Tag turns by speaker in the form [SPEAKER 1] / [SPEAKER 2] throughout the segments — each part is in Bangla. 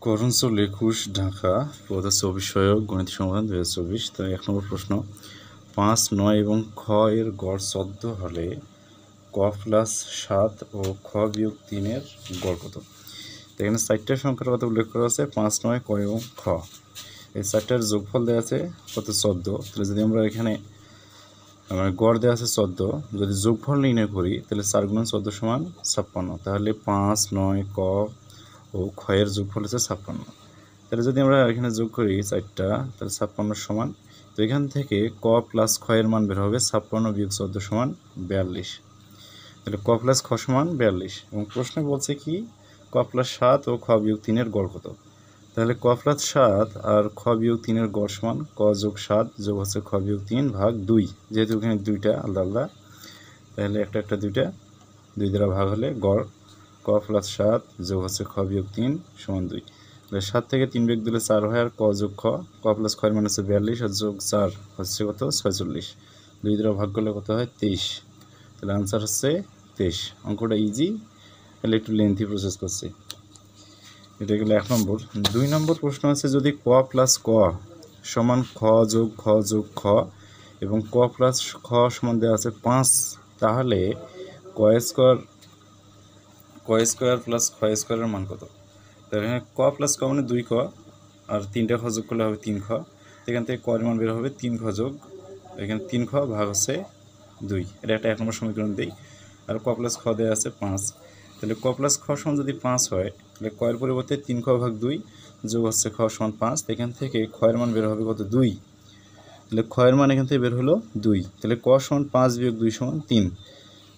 [SPEAKER 1] করণচল ২১ ঢাকা পদার্থ বিষয়ক গণিত সমাধান ২০২৪। তো ১ নম্বর প্রশ্ন, ৫, ৯ এবং খ এর গড় ১৪ হলে ক প্লাস ৭ ও খ বিয়োগ ৩ এর গড় কত? তো এখানে ৪টা সংখ্যার কথা উল্লেখ করা আছে, ৫, ৯, ক এবং খ। এই ৪টার যোগফল দেওয়া আছে কত? ১৪। তাহলে যদি আমরা এখানে গড় দেওয়া আছে ১৪, যদি যোগফল নির্ণয় করি তাহলে ৪ গুণ ১৪ সমান ৫৬। তাহলে ৫, ৯, ক ও খ এর যোগফল হচ্ছে ৫৬। তাহলে যদি আমরা এখানে যোগ করি ৪টা, তাহলে ৫৬ সমান, তো এখান থেকে ক প্লাস খ এর মান বের হবে ৫৬ বিয়োগ ১৪ সমান ৪২। তাহলে ক প্লাস খ সমান ৪২। এবং প্রশ্নে বলছে কি ক প্লাস ৭ ও খ বিয়োগ ৩ এর গড় কত? তাহলে ক প্লাস ৭ আর খ বিয়োগ ৩ এর গড় সমান ক যোগ ৭ যোগ হচ্ছে খ বিয়োগ ৩ ভাগ ২। যেহেতু এখানে দুইটা আলাদা আলাদা, তাহলে একটা দুইটা ২ দ্বারা ভাগ হলে গড় ক প্লাস ৭ যোগ হচ্ছে খ বিয়োগ ৩ সমান ২। তাহলে ৭ থেকে ৩ বিয়োগ দিলে ৪ হয়, আর ক যোগ খ, ক প্লাস খ এর মান হচ্ছে ৪২ আর যোগ ৪ হচ্ছে কত? ৪৬। ২ দ্বারা ভাগ করলে কত হয়? ২৩। তাহলে আনসার হচ্ছে ২৩। অঙ্কটা ইজি, তাহলে একটু লেন্থি প্রসেস করছি। এটা গেলে ১ নম্বর। ২ নম্বর প্রশ্ন আছে, যদি ক প্লাস ক সমান খ যোগ খ যোগ খ এবং ক প্লাস খ সমান দেওয়া আছে ৫, তাহলে ক স্কোয়ার প্লাস খ স্কোয়ারের মান কত? তাহলে এখানে ক প্লাস ক মানে ২ক, আর ৩টা খ যোগ করলে হবে ৩খ। এখান থেকে ক এর মান বের হবে ৩খ যোগ, এখানে ৩খ ভাগ হচ্ছে ২। এটা একটা ১ নম্বর সমীকরণ দিই। আর ক প্লাস খ দেওয়া আছে ৫, তাহলে ক প্লাস খ সমান যদি ৫ হয়, তাহলে ক এর পরিবর্তে ৩খ ভাগ ২ যোগ হচ্ছে খ সমান ৫। এখান থেকে খ এর মান বের হবে কত? ২। তাহলে খ এর মান এখান থেকে বের হলো ২। তাহলে ক সমান ৫ বিয়োগ ২ সমান ৩।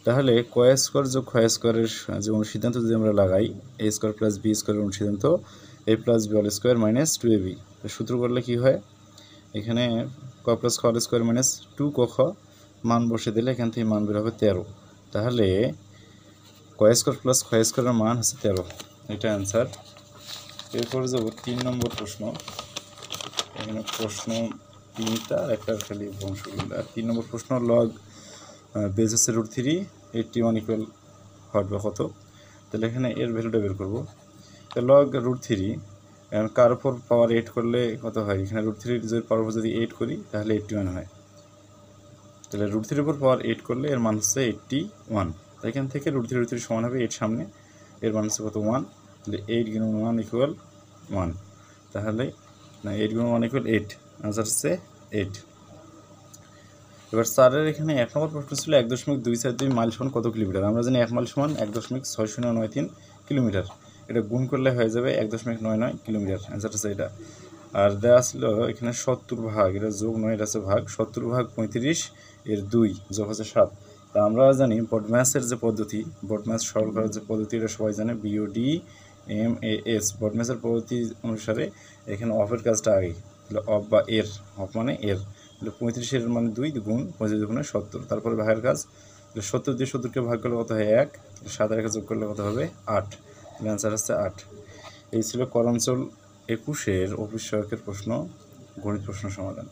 [SPEAKER 1] তাহলে ক স্কোয়ার যোগ খ স্কোয়ারের যে অনুসিদ্ধান্ত যদি আমরা লাগাই, এ স্কোয়ার প্লাস বি স্কোয়ারের অনুসিদ্ধান্ত A plus B whole square minus 2ab, সূত্র করলে কি হয়? এখানে ক প্লাস খ অল স্কোয়ার মাইনাস 2 ক খ, মান বসে দিলে এখান থেকে মান বের হবে ১৩। তাহলে ক স্কোয়ার প্লাস খ স্কোয়ারের মান হচ্ছে ১৩, এটা অ্যান্সার। এরপরে যাব ৩ নম্বর প্রশ্ন। এখানে প্রশ্ন ৩টা, একটা খালি বংশগুলা। ৩ নম্বর প্রশ্ন, লগ বেস হচ্ছে √3, 81 ইকুয়াল হট বা কত? তাহলে এখানে এর ভ্যালুটা বের করবো। তো লগ √3 কার উপর পাওয়ার 8 করলে কত হয়? এখানে √3 যদি পাওয়ার উপর যদি 8 করি তাহলে 81 হয়। তাহলে √3 উপর পাওয়ার 8 করলে এর মান হচ্ছে 81। এখান থেকে √3 সমান হবে 8 সামনে, এর মান হচ্ছে কত? 1। তাহলে 8 গুণ 1 ইকুয়াল 1। তাহলে না, 8 গুণ 1 ইকুয়াল 8, আনসার হচ্ছে 8। এবার স্যারের এখানে ১ নম্বর প্রশ্ন ছিল ১.242 মাইল সমান কত কিলোমিটার? আমরা জানি ১ মাইল সমান ১.6093 কিলোমিটার। এটা গুণ করলে হয়ে যাবে ১.99 কিলোমিটার, অ্যান্সার হচ্ছে এটা। আর দেওয়া ছিল এখানে ৭০ ভাগ, এটা যোগ নয়, এটা আছে ভাগ, ৭০ ভাগ ৩৫ এর ২ যোগ হচ্ছে ৭। তা আমরা জানি বডম্যাসের যে পদ্ধতি, বডম্যাস সরল করার যে পদ্ধতি, এটা সবাই জানে, BODMAS। বডম্যাসের পদ্ধতি অনুসারে এখানে অফের কাজটা আগে, তাহলে অফ বা এর, অফ মানে এর, তাহলে ৩৫ এর মানে ২ গুণ ৩৫ গুণে ৭০, তারপরে ভাগের কাজ। তাহলে ৭০ দিয়ে ৭০কে ভাগ করলে কত হয়? ১। ৭ আর ১ যোগ করলে কত হবে? ৮। তাহলে অ্যান্সার হচ্ছে ৮। এই ছিল করণচল ২১-এর অফিস সহায়কের প্রশ্ন, গণিত প্রশ্ন সমাধান।